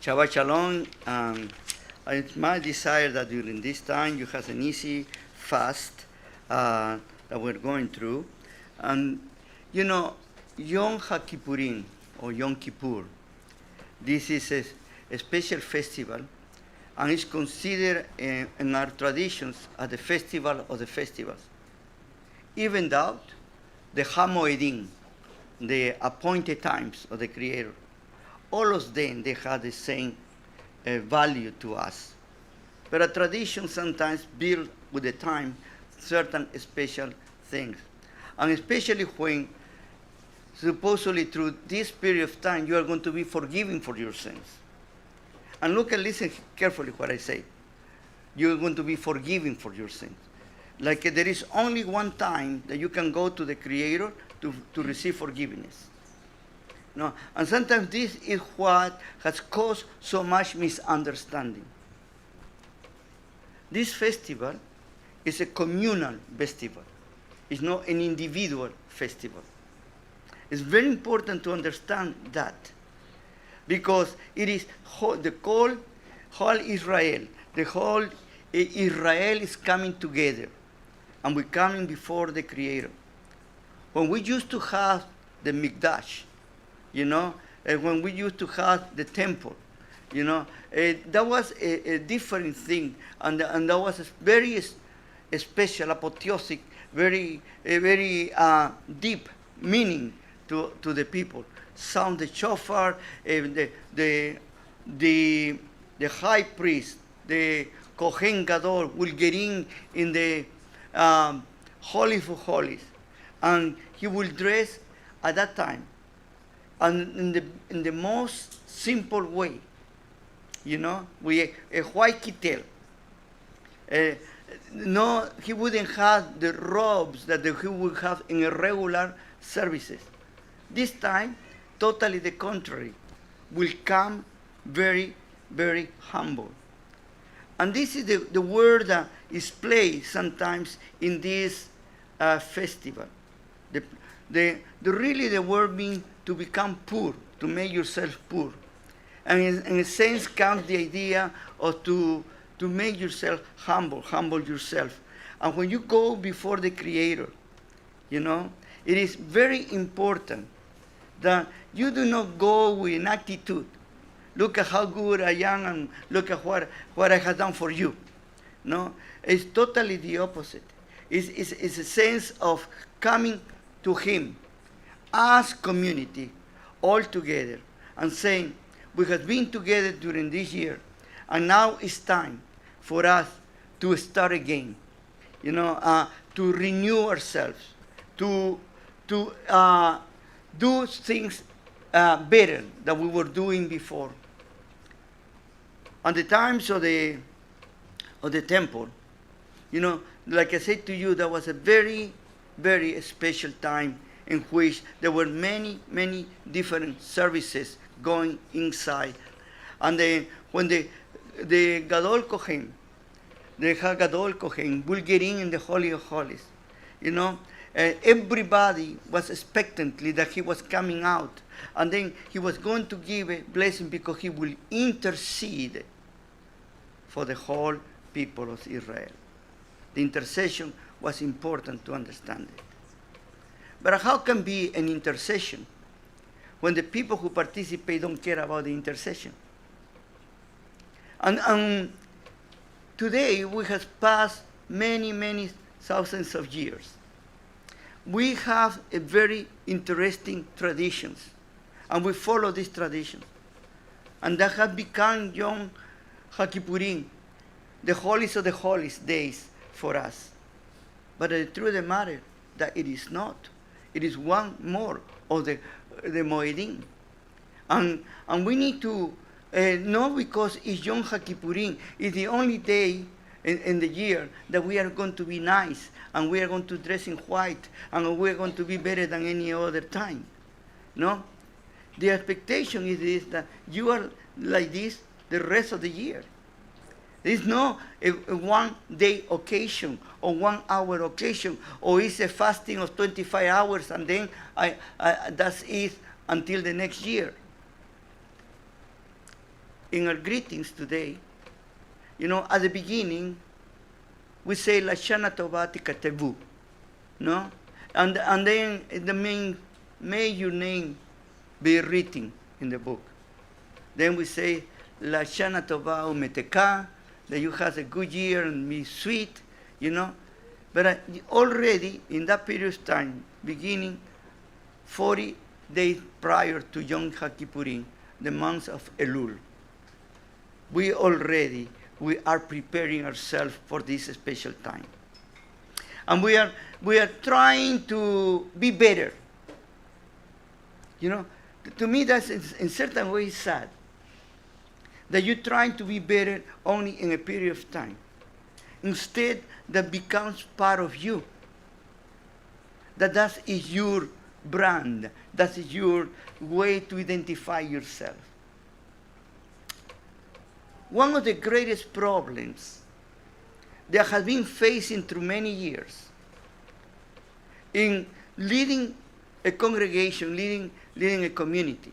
Shabbat Shalom. It's my desire that during this time you have an easy fast that we're going through. And, you know, Yom Kippurim, or Yom Kippur, this is a special festival, and it's considered in our traditions as the festival of the festivals. Even though the Hamoedim, the appointed times of the Creator, all of them, they have the same value to us. But a tradition sometimes builds with the time certain special things. And especially when supposedly through this period of time you are going to be forgiven for your sins. And look and listen carefully what I say. You are going to be forgiven for your sins. Like there is only one time that you can go to the Creator to receive forgiveness. No? And sometimes this is what has caused so much misunderstanding. This festival is a communal festival. It's not an individual festival. It's very important to understand that, because it is the whole Israel. The whole Israel is coming together, and we're coming before the Creator. When we used to have the Mikdash, you know, when we used to have the temple, you know, that was a different thing, and that was a very special, apotheosic, very deep meaning to the people. Sound the shofar, the high priest, the Kohen Gadol will get in the Holy of Holies, and he will dress at that time, and in the most simple way, you know, with a white kittel. No, he wouldn't have the robes that he would have in a regular services. This time, totally the contrary, will come very, very humble. And this is the word that is played sometimes in this festival. Really the word means to become poor, to make yourself poor. And in a sense comes the idea of to make yourself humble yourself. And when you go before the Creator, you know, it is very important that you do not go with an attitude. Look at how good I am, and look at what I have done for you. No, it's totally the opposite. It's a sense of coming to Him as community, all together, and saying, we have been together during this year, and now it's time for us to start again, you know, to renew ourselves, to do things better than we were doing before. On the times of the temple, you know, like I said to you, that was a very, very special time in which there were many, many different services going inside. And when the Gadol Kohen, the Gadol Kohen, will get in the Holy of Holies, you know, everybody was expectantly that he was coming out, and then he was going to give a blessing because he will intercede for the whole people of Israel. The intercession was important to understand it. But how can be an intercession when the people who participate don't care about the intercession? And today we have passed many, many thousands of years. We have a very interesting traditions, and we follow these traditions. And that has become Yom Kippurim, the holiest of the holiest days for us. But the truth of the matter that it is not. It is one more of the Moedim. And we need to know, because it's Yom Kippurim, it's the only day in the year that we are going to be nice, and we are going to dress in white, and we are going to be better than any other time. No? The expectation is this, that you are like this the rest of the year. It's not a one-day occasion or 1 hour occasion, or it's a fasting of 25 hours and then that's it until the next year. in our greetings today, at the beginning, we say Lashana Tova Tikatevu, no? And then the may your name be written in the book. Then we say Lashana Tova Umeteka, that you have a good year and be sweet, But already in that period of time, beginning 40 days prior to Yom Kippurim, the month of Elul, we are preparing ourselves for this special time. And we are trying to be better. To me that's in certain ways sad. That you're trying to be better only in a period of time. Instead, that becomes part of you. That is your brand. That is your way to identify yourself. One of the greatest problems that has been facing through many years in leading a congregation, leading a community,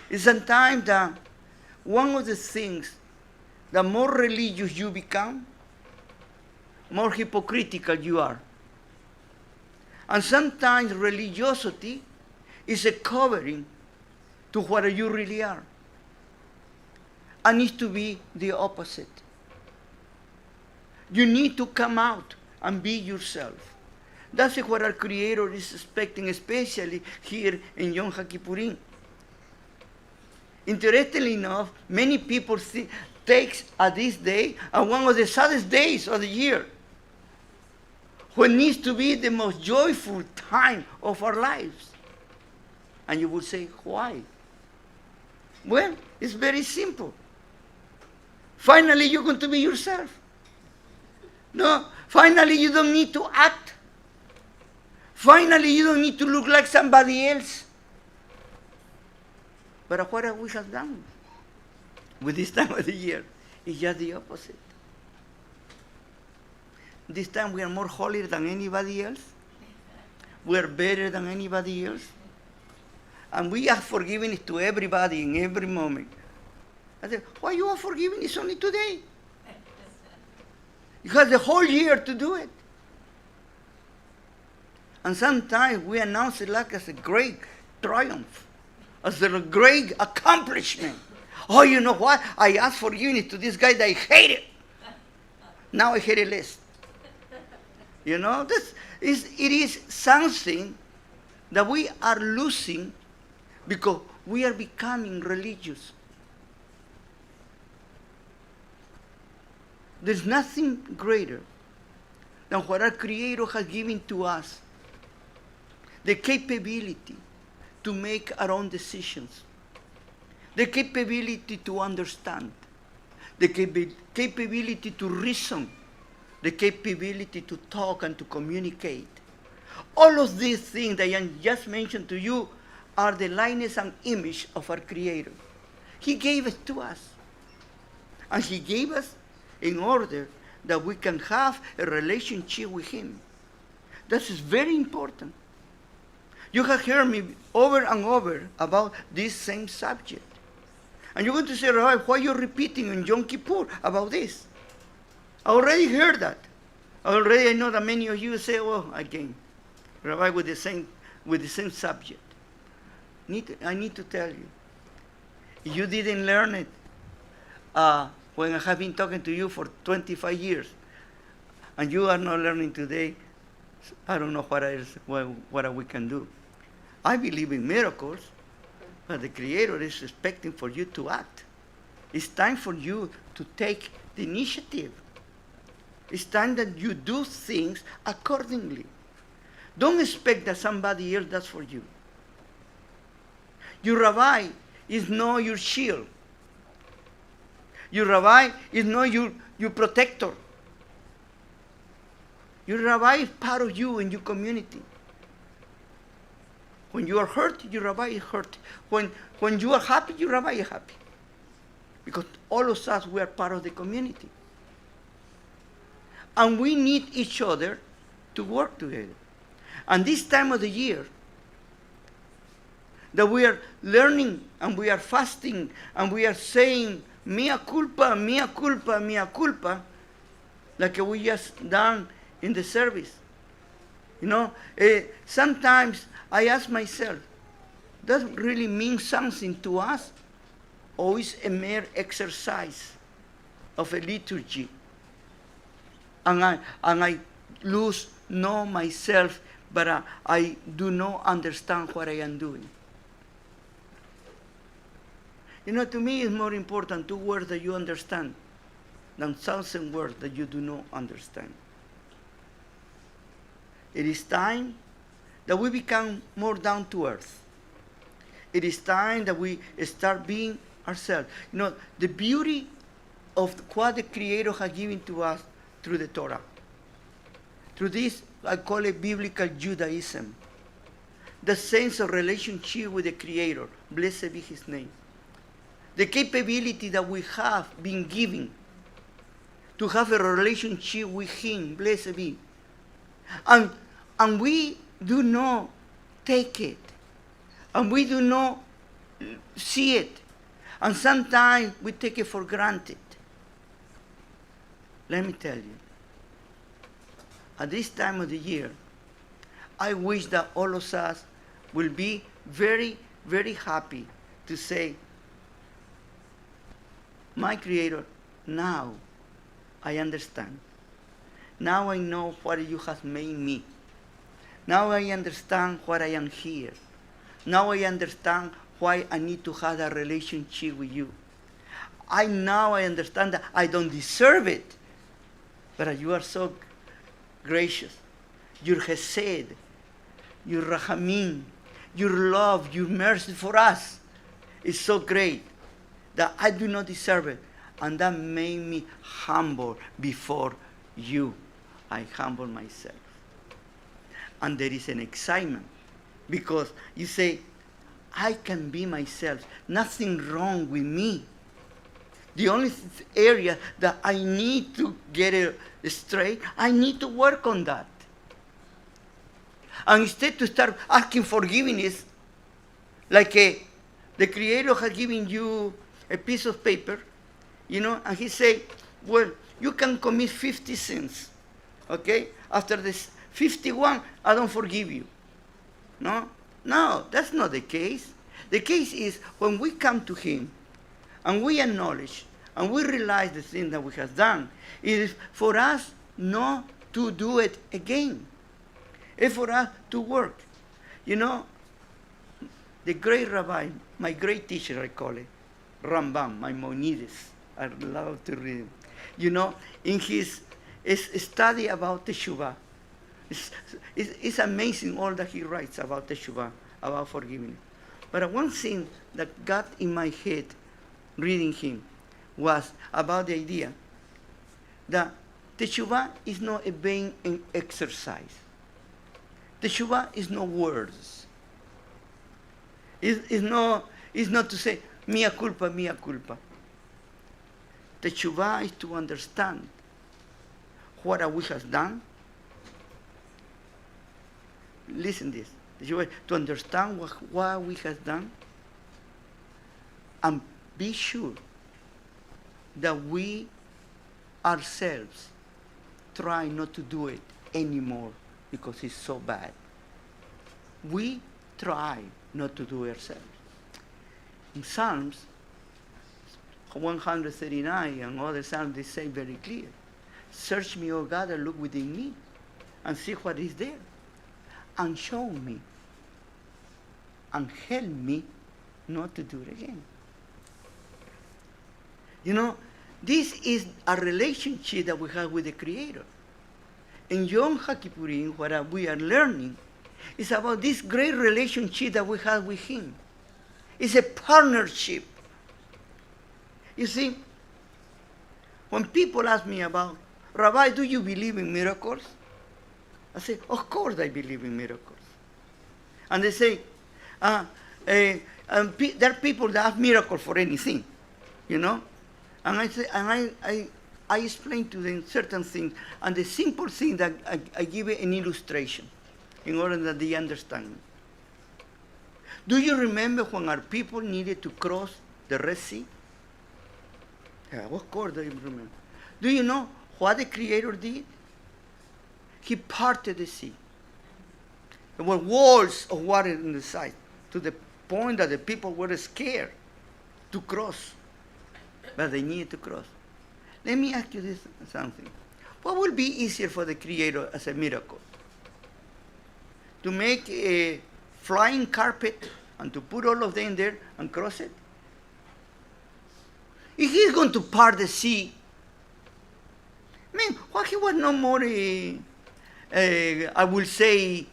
is sometimes that one of the things, the more religious you become, more hypocritical you are. And sometimes religiosity is a covering to what you really are. And needs to be the opposite. You need to come out and be yourself. That's what our Creator is expecting, especially here in Yom Kippurim. Interestingly enough, many people take this day as one of the saddest days of the year, when needs to be the most joyful time of our lives. And you would say, why? Well, it's very simple. Finally, you're going to be yourself. No, finally, you don't need to act. Finally, you don't need to look like somebody else. But what we have done with this time of the year is just the opposite. This time we are more holier than anybody else. We are better than anybody else. And we are forgiving it to everybody in every moment. I said, why you are forgiving? It's only today. You have the whole year to do it. And sometimes we announce it like as a great triumph, as a great accomplishment. Oh, you know what? I asked forgiveness to this guy that I hated. Now I hate it less. It is something that we are losing because we are becoming religious. There's nothing greater than what our Creator has given to us, the capability to make our own decisions, the capability to understand, the capability to reason, the capability to talk and to communicate. All of these things that I just mentioned to you are the likeness and image of our Creator. He gave it to us. And He gave us in order that we can have a relationship with Him. That is very important. You have heard me over and over about this same subject. And you're going to say, Rabbi, why are you repeating in Yom Kippur about this? I already heard that. I know that many of you say, oh, again, Rabbi, with the same subject. I need to tell you, if you didn't learn it when I have been talking to you for 25 years, and you are not learning today, I don't know what we can do. I believe in miracles, but the Creator is expecting for you to act. It's time for you to take the initiative. It's time that you do things accordingly. Don't expect that somebody else does for you. Your rabbi is not your shield. Your rabbi is not your protector. Your rabbi is part of you and your community. When you are hurt, your rabbi is hurt. When you are happy, your rabbi is happy. Because all of us, we are part of the community. And we need each other to work together. And this time of the year, that we are learning and we are fasting and we are saying, mea culpa, mea culpa, mea culpa, like we just done in the service. Sometimes I ask myself, does it really mean something to us? Or is a mere exercise of a liturgy? And I know myself, but I do not understand what I am doing. To me it's more important 2 words that you understand than 1,000 words that you do not understand. It is time that we become more down to earth. It is time that we start being ourselves. The beauty of what the Creator has given to us through the Torah. Through this, I call it biblical Judaism. The sense of relationship with the Creator. Blessed be His name. The capability that we have been given to have a relationship with Him. Blessed be. And we do not take it. And we do not see it. And sometimes we take it for granted. Let me tell you, at this time of the year, I wish that all of us will be very, very happy to say, my Creator, now I understand. Now I know what you have made me. Now I understand why I am here. Now I understand why I need to have a relationship with you. Now I understand that I don't deserve it, but you are so gracious. Your chesed, your rachamim, your love, your mercy for us is so great that I do not deserve it. And that made me humble before you. I humble myself. And there is an excitement because you say, I can be myself. Nothing wrong with me. The only area that I need to get it straight, I need to work on that. And instead to start asking forgiveness, like the Creator has given you a piece of paper, and He say, well, you can commit 50 sins, okay? After this 51, I don't forgive you. No, that's not the case. The case is when we come to Him and we acknowledge and we realize the thing that we have done, it is for us not to do it again. It's for us to work. The great Rabbi, my great teacher, I call it, Rambam, Maimonides. I love to read him. In his study about Teshuvah, it's amazing all that he writes about Teshuvah, about forgiving. But one thing that got in my head reading him was about the idea that Teshuvah is not a vain exercise. Teshuvah is not words. It's not to say, mea culpa, mea culpa. Teshuvah is to understand what we have done. Listen this. To understand what we have done and be sure that we ourselves try not to do it anymore because it's so bad. We try not to do it ourselves. In Psalms 139 and other Psalms, they say very clear, search me, O God, and look within me and see what is there. And show me and help me not to do it again. This is a relationship that we have with the Creator. In Yom Kippurim, what we are learning is about this great relationship that we have with Him. It's a partnership. You see, when people ask me about, Rabbi, do you believe in miracles? I say, of course I believe in miracles. And they say, there are people that have miracles for anything, And I say, and I explain to them certain things, and the simple thing that I give an illustration in order that they understand me. Do you remember when our people needed to cross the Red Sea? Yeah, of course do you remember. Do you know what the Creator did? He parted the sea. There were walls of water on the side, to the point that the people were scared to cross. But they needed to cross. Let me ask you this something. What would be easier for the Creator as a miracle? To make a flying carpet and to put all of them there and cross it? If he's going to part the sea, man, what he was no more, I will say,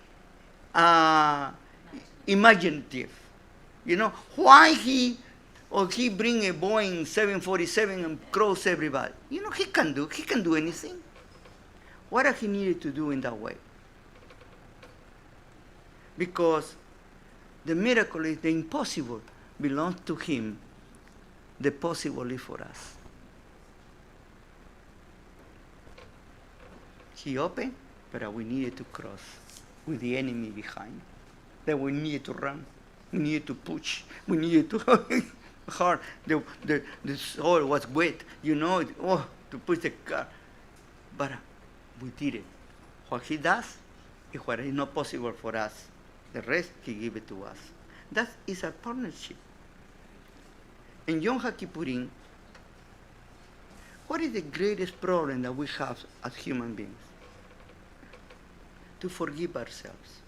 imaginative. You know, why he bring a Boeing 747 and cross everybody? You know, he can do anything. What did he needed to do in that way? Because the miracle is the impossible belongs to him. The possible is for us. He opened, but we needed to cross with the enemy behind. Then we needed to run. We needed to push. We needed to hard. The soil was wet, you know, to push the car. But we did it. What he does is what is not possible for us. The rest, he gives it to us. That is a partnership. In Yom Kippurim, what is the greatest problem that we have as human beings? To forgive ourselves.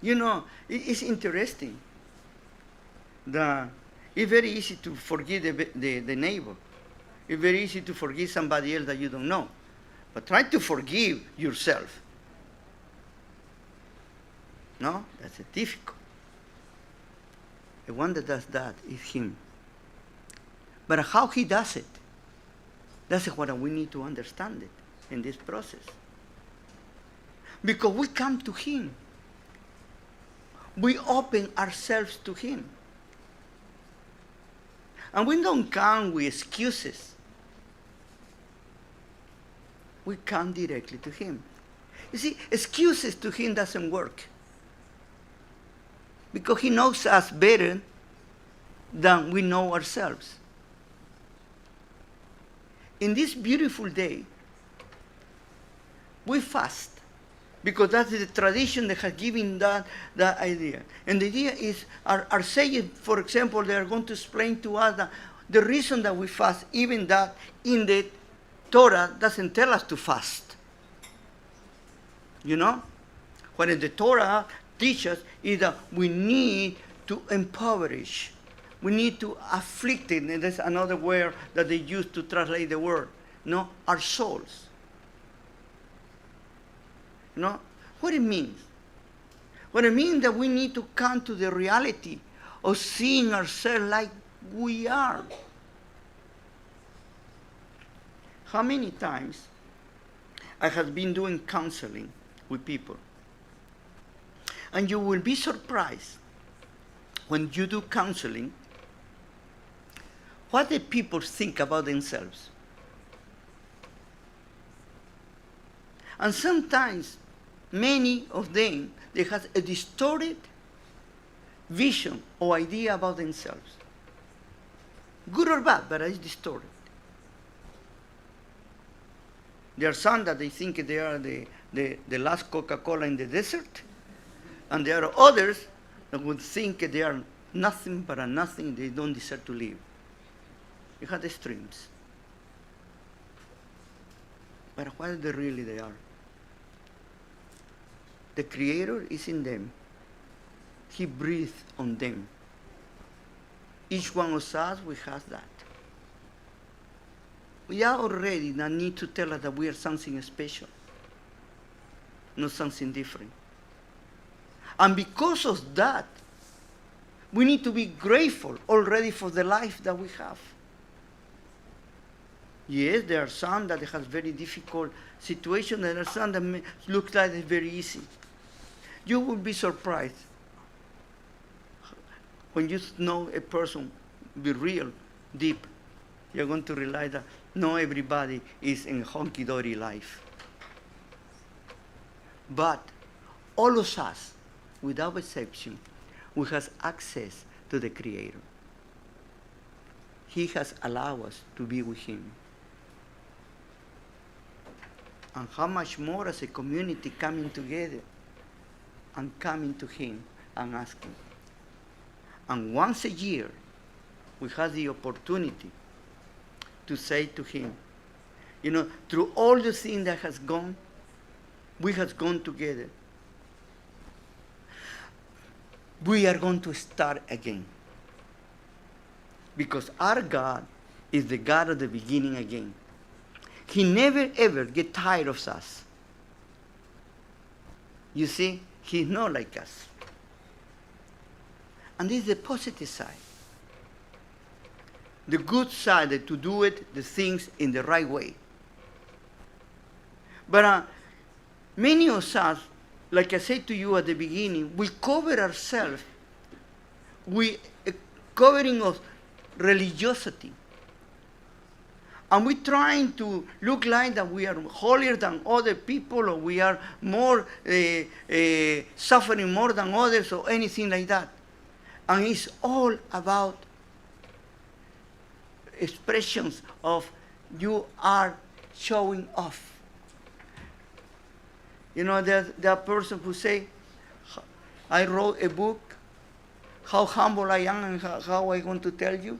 You know, it's interesting that it's very easy to forgive the neighbor. It's very easy to forgive somebody else that you don't know. But try to forgive yourself. No, that's difficult. The one that does that is him. But how he does it, that's what we need to understand it in this process. Because we come to him. We open ourselves to him. And we don't come with excuses. We come directly to him. You see, excuses to him doesn't work. Because he knows us better than we know ourselves. In this beautiful day, we fast. Because that's the tradition that has given that idea. And the idea is, our sages, for example, they are going to explain to us that the reason that we fast, even that in the Torah doesn't tell us to fast. You know? What in the Torah teaches is that we need to impoverish. We need to afflict it. And that's another word that they use to translate the word. No, our souls. You know what it means? What it means that we need to come to the reality of seeing ourselves like we are. How many times I have been doing counseling with people, and you will be surprised when you do counseling what the people think about themselves. And sometimes many of them, they have a distorted vision or idea about themselves. Good or bad, but it's distorted. There are some that they think they are the last Coca-Cola in the desert, and there are others that would think they are nothing but a nothing, they don't deserve to live. You have extremes. But what really they are? The Creator is in them. He breathed on them. Each one of us, we have that. We are already not need to tell us that we are something special, not something different. And because of that, we need to be grateful already for the life that we have. Yes, there are some that have very difficult situations, and there are some that look like it's very easy. You will be surprised when you know a person be real, deep. You're going to realize that not everybody is in a honky-dory life. But all of us, without exception, we have access to the Creator. He has allowed us to be with Him. And how much more as a community coming together and coming to Him and asking. And once a year, we have the opportunity to say to Him, through all the things that has gone, we have gone together. We are going to start again. Because our God is the God of the beginning again. He never ever gets tired of us. You see, He's not like us. And this is the positive side. The good side is to do the things in the right way. But many of us, like I said to you at the beginning, we cover ourselves with a covering of religiosity. And we're trying to look like that we are holier than other people, or we are more suffering more than others, or anything like that. And it's all about expressions of you are showing off. There are persons who say, I wrote a book, how humble I am and how I'm going to tell you.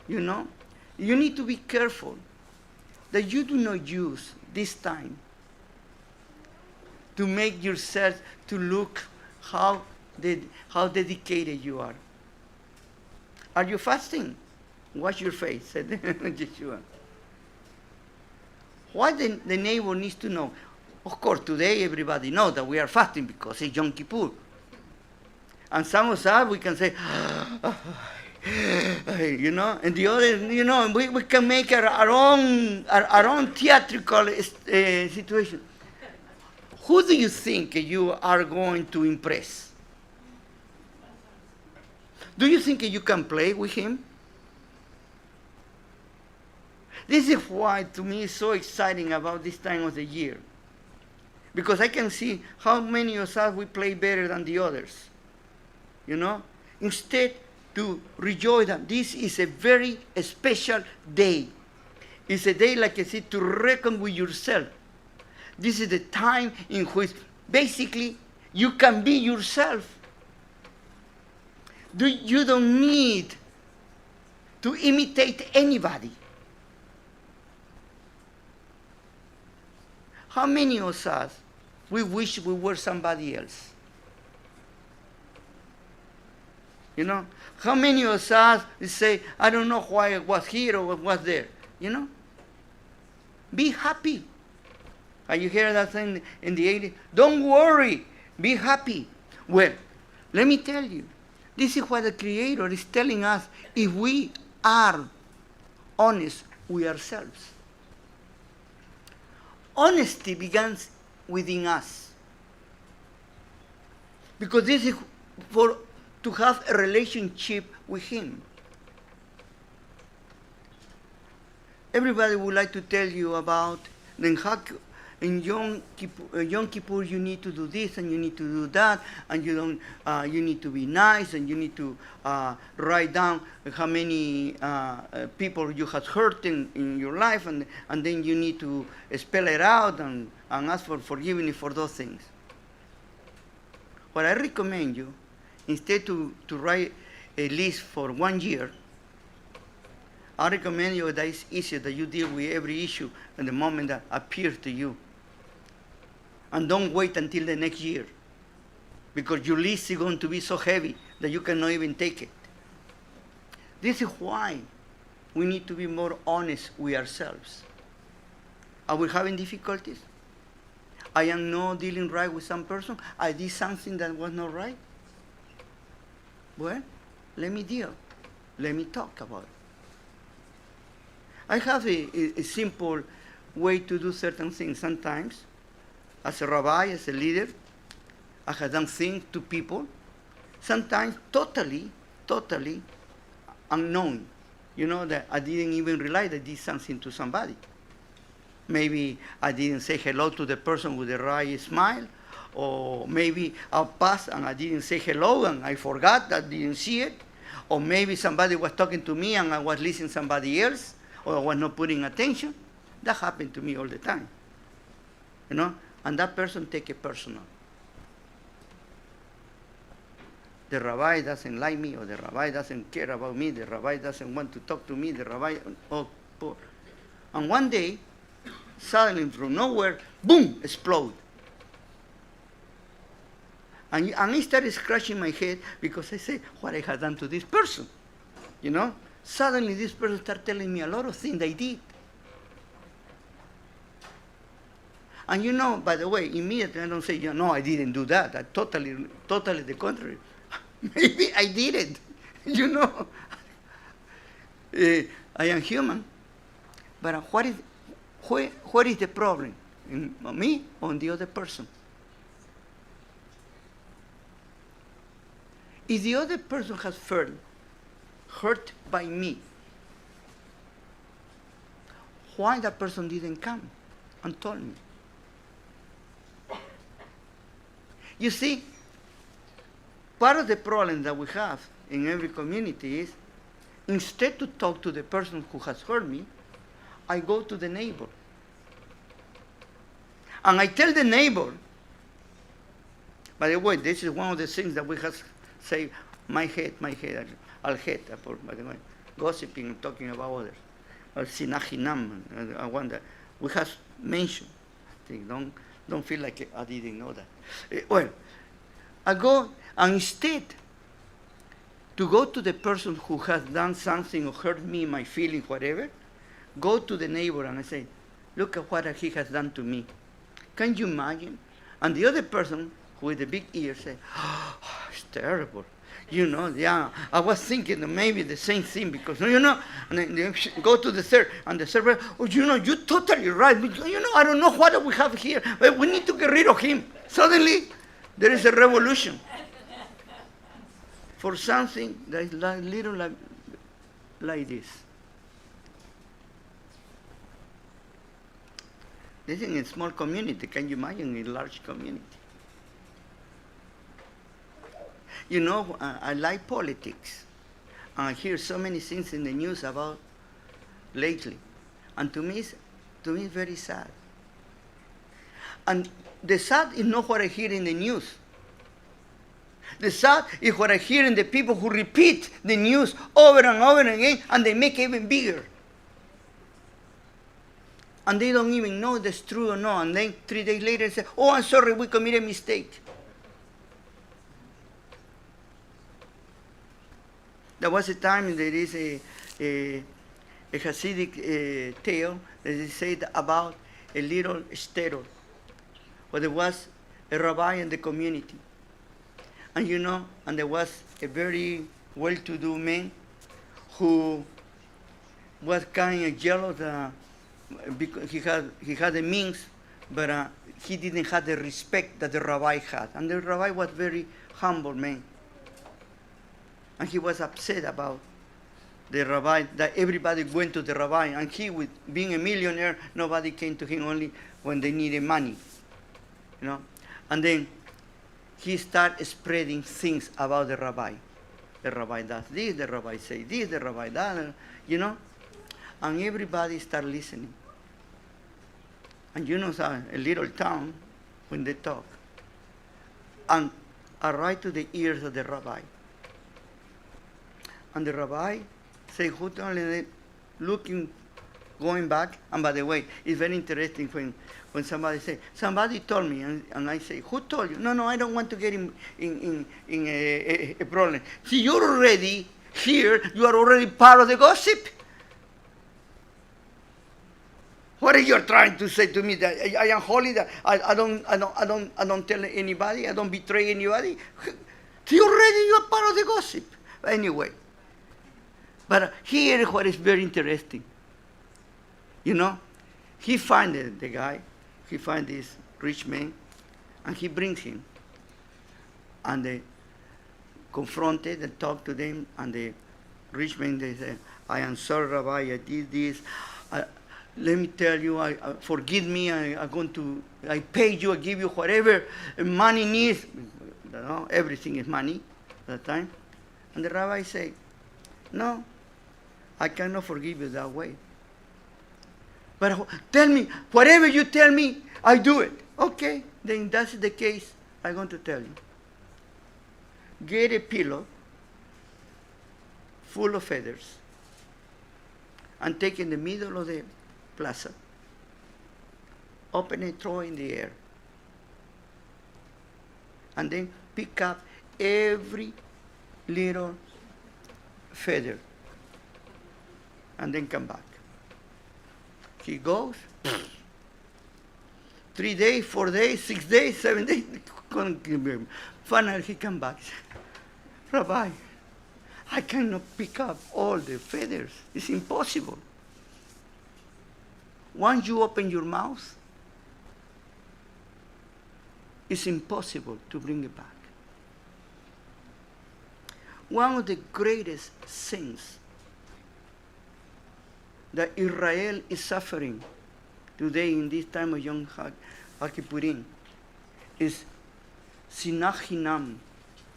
You need to be careful that you do not use this time to make yourself to look how dedicated you are. Are you fasting? Wash your face, said Yeshua. What the neighbor needs to know. Of course, today everybody knows that we are fasting because it's Yom Kippur. And some of us, we can say, and the other, we can make our own theatrical situation. Who do you think you are going to impress? Do you think you can play with Him? This is why, to me, it's so exciting about this time of the year. Because I can see how many of us we play better than the others. Instead, to rejoice that this is a very special day. It's a day, like I said, to reckon with yourself. This is the time in which basically you can be yourself. You don't need to imitate anybody. How many of us we wish we were somebody else? How many of us say, I don't know why I was here or was there? Be happy. Have you heard that thing in the 80s? Don't worry, be happy. Well, let me tell you, this is what the Creator is telling us if we are honest with ourselves. Honesty begins within us. Because this is to have a relationship with Him. Everybody would like to tell you about in Yom Kippur you need to do this and you need to do that, and you need to be nice, and you need to write down how many people you have hurt in your life, and then you need to spell it out and ask for forgiveness for those things. What I recommend you, instead to write a list for 1 year, I recommend you that it's easier that you deal with every issue in the moment that appears to you. And don't wait until the next year, because your list is going to be so heavy that you cannot even take it. This is why we need to be more honest with ourselves. Are we having difficulties? I am not dealing right with some person. I did something that was not right. Well, let me deal. Let me talk about it. I have a simple way to do certain things. Sometimes, as a rabbi, as a leader, I have done things to people, sometimes totally unknown. That I didn't even realize I did something to somebody. Maybe I didn't say hello to the person with the right smile, or maybe I passed and I didn't say hello and I forgot that I didn't see it, or maybe somebody was talking to me and I was listening to somebody else, or I was not putting attention. That happened to me all the time, and that person take it personal. The rabbi doesn't like me, or the rabbi doesn't care about me, the rabbi doesn't want to talk to me, the rabbi, and one day, suddenly from nowhere, boom, explode. And I started scratching my head because I said, what I had done to this person, Suddenly this person started telling me a lot of things I did. And by the way, immediately I don't say, no, I didn't do that. I totally the contrary. Maybe I did it, I am human. But what is the problem? In me or in the other person? If the other person has felt hurt by me, why that person didn't come and told me? You see, part of the problem that we have in every community is, instead to talk to the person who has hurt me, I go to the neighbor. And I tell the neighbor, by the way, this is one of the things that we have to say, my head, al head, by the way, gossiping and talking about others. Or sinachinam, I wonder. We have mentioned, I think, don't feel like I didn't know that. Well, I go, and instead to go to the person who has done something or hurt me, my feelings, whatever, go to the neighbor and I say, look at what he has done to me. Can you imagine? And the other person with the big ears say, oh, it's terrible. Yeah, I was thinking that maybe the same thing because, and then they go to the third, and the third, oh, you're totally right. I don't know what we have here, but we need to get rid of him. Suddenly, there is a revolution for something that is little like this. This is in a small community. Can you imagine a large community? I like politics. I hear so many things in the news about lately. And to me, it's very sad. And the sad is not what I hear in the news. The sad is what I hear in the people who repeat the news over and over again, and they make it even bigger. And they don't even know if it's true or not. And then 3 days later, they say, oh, I'm sorry, we committed a mistake. There was a time there is a Hasidic tale that is said about a little stetler, where there was a rabbi in the community. And and there was a very well-to-do man who was kind of jealous because he had the means, but he didn't have the respect that the rabbi had. And the rabbi was very humble man. And he was upset about the rabbi, that everybody went to the rabbi, and he, with being a millionaire, nobody came to him only when they needed money. And then he started spreading things about the rabbi. The rabbi does this, the rabbi says this, the rabbi that, and everybody started listening. And a little town, when they talk, and right to the ears of the rabbi. And the rabbi said, who told them, looking, going back, and by the way, it's very interesting when somebody says, somebody told me, and I say, who told you? No, I don't want to get in a problem. See, you're already here, you are already part of the gossip. What are you trying to say to me, that I am holy, that I don't tell anybody, I don't betray anybody? See, already you are part of the gossip. Anyway. But here what is very interesting. He finds the guy, he finds this rich man, and he brings him. And they confronted and talk to them, and the rich man, they say, I am sorry, Rabbi, I did this. let me tell you, forgive me, I pay you, I give you whatever money needs. You know, everything is money at the time. And the rabbi said, no, I cannot forgive you that way. But tell me, whatever you tell me, I do it. Okay, then that's the case. I'm going to tell you. Get a pillow full of feathers and take in the middle of the plaza, open it, throw it in the air, and then pick up every little feather and then come back. He goes, 3 days, 4 days, 6 days, 7 days, finally he come back. Rabbi, I cannot pick up all the feathers. It's impossible. Once you open your mouth, it's impossible to bring it back. One of the greatest sins that Israel is suffering today in this time of Yom Kippurim is sinah chinam,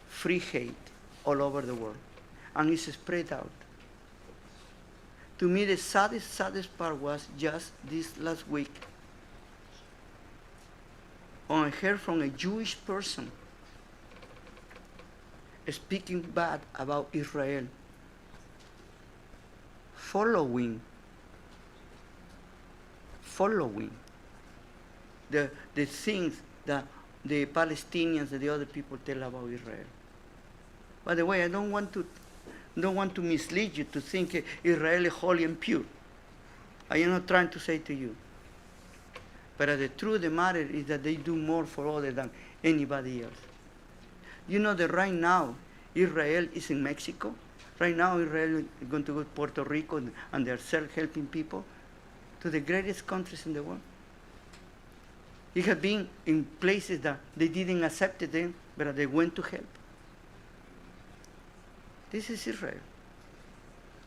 free hate all over the world. And it's spread out. To me, the saddest part was just this last week. When I heard from a Jewish person speaking bad about Israel, following the things that the Palestinians and the other people tell about Israel. By the way, I don't want to mislead you to think Israel is holy and pure. I am not trying to say to you. But the truth of the matter is that they do more for others than anybody else. You know that right now, Israel is in Mexico. Right now, Israel is going to go to Puerto Rico and they're helping people to the greatest countries in the world. It has been in places that they didn't accept them, but they went to help. This is Israel.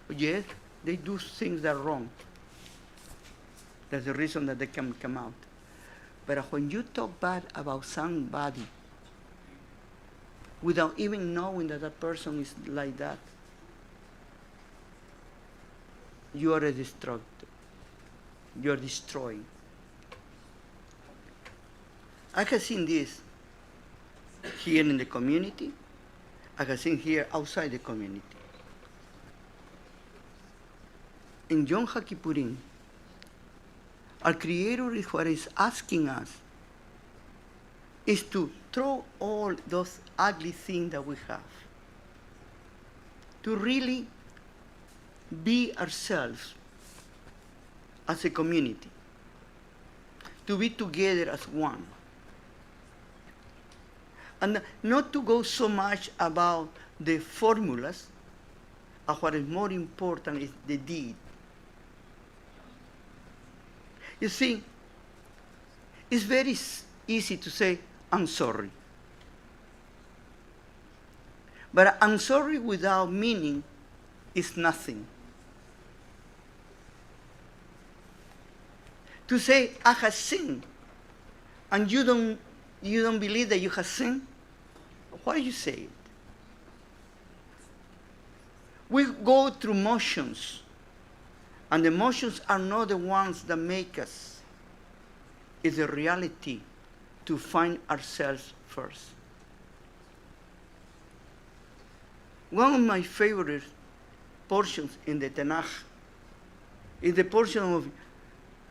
Yes, they do things that are wrong. That's the reason that they can come out. But when you talk bad about somebody without even knowing that that person is like that, you are a destructor. You are destroying. I have seen this here in the community. I have seen here outside the community. In Yom Kippurim, our Creator is what is asking us is to throw all those ugly things that we have, to really be ourselves as a community, to be together as one. And not to go so much about the formulas, what is more important is the deed. You see, it's very easy to say, I'm sorry. But I'm sorry without meaning is nothing. To say, I have sinned, and you don't believe that you have sinned, why do you say it? We go through motions, and the motions are not the ones that make us. It's the reality to find ourselves first. One of my favorite portions in the Tanakh is the portion of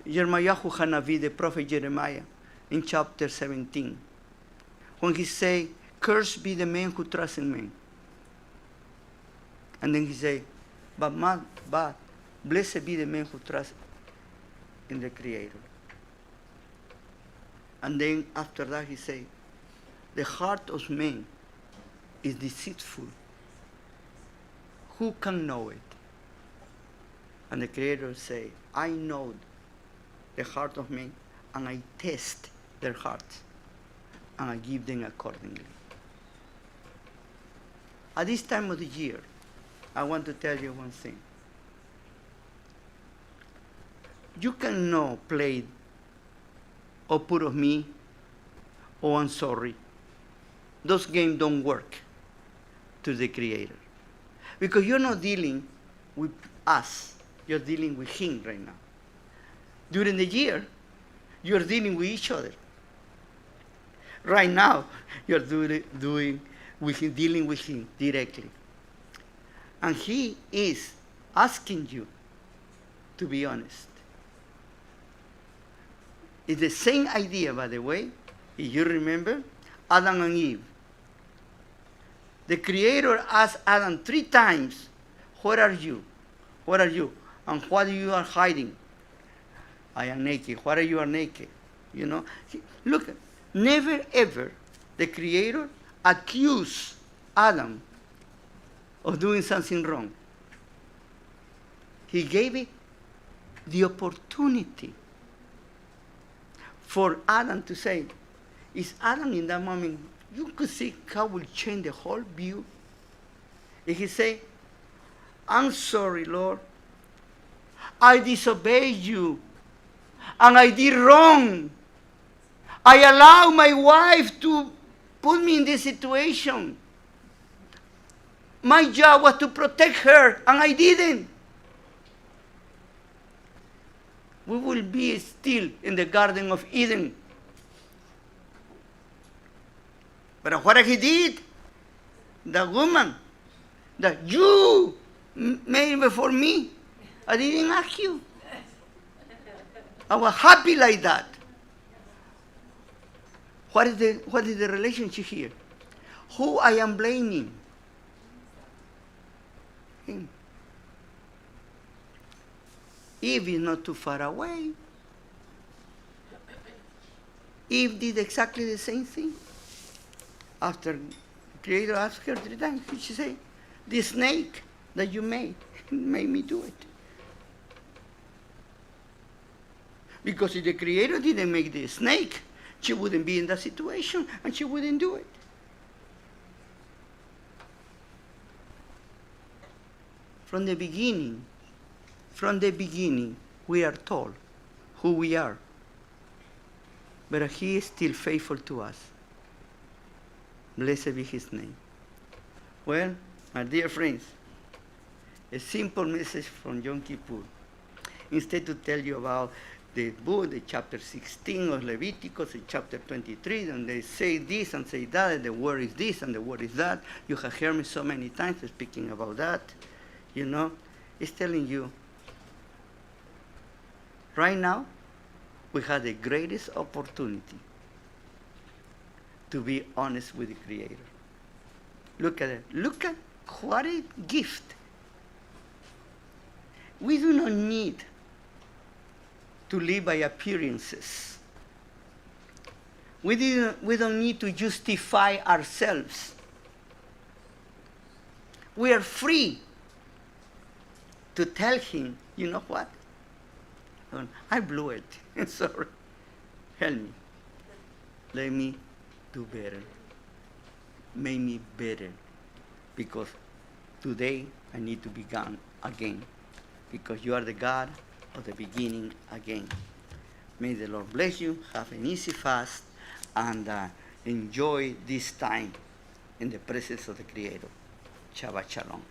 Yirmiyahu the prophet Jeremiah, in chapter 17, when he say, "Cursed be the man who trusts in man." And then he say, but blessed be the man who trusts in the Creator. And then after that he say, the heart of man is deceitful. Who can know it? And the Creator say, I know the heart of men, and I test their hearts, and I give them accordingly. At this time of the year, I want to tell you one thing. You cannot play or put of me or I'm sorry. Those games don't work to the Creator. Because you're not dealing with us. You're dealing with Him right now. During the year, you're dealing with each other. Right now, you're dealing with Him directly. And He is asking you to be honest. It's the same idea, by the way, if you remember, Adam and Eve. The Creator asked Adam 3 times, where are you? Where are you? And what you are hiding? I am naked. What are you are naked? You know? Look, never ever the Creator accused Adam of doing something wrong. He gave it the opportunity for Adam to say, is Adam in that moment, you could see how will change the whole view. If he say, I'm sorry, Lord. I disobeyed you. And I did wrong. I allowed my wife to put me in this situation. My job was to protect her, and I didn't. We will be still in the Garden of Eden. But what he did, the woman that you made before me, I didn't ask you. I was happy like that. What is the relationship here? Who I am blaming? Him. Eve is not too far away. Eve did exactly the same thing. After Creator asked her 3 times, she said, the snake that you made me do it. Because if the Creator didn't make the snake, she wouldn't be in that situation and she wouldn't do it. From the beginning, we are told who we are. But He is still faithful to us. Blessed be His name. Well, my dear friends, a simple message from Yom Kippur. Instead to tell you about the book, the chapter 16 of Leviticus, the chapter 23, and they say this and say that, and the word is this and the word is that. You have heard me so many times speaking about that. You know, it's telling you, right now, we have the greatest opportunity to be honest with the Creator. Look at it. Look at what a gift. We do not need to live by appearances. We don't need to justify ourselves. We are free to tell Him, you know what? I blew it. Sorry. Help me. Let me do better. Make me better. Because today I need to begin again. Because you are the God of the beginning again. May the Lord bless you. Have an easy fast. And enjoy this time in the presence of the Creator. Shabbat Shalom.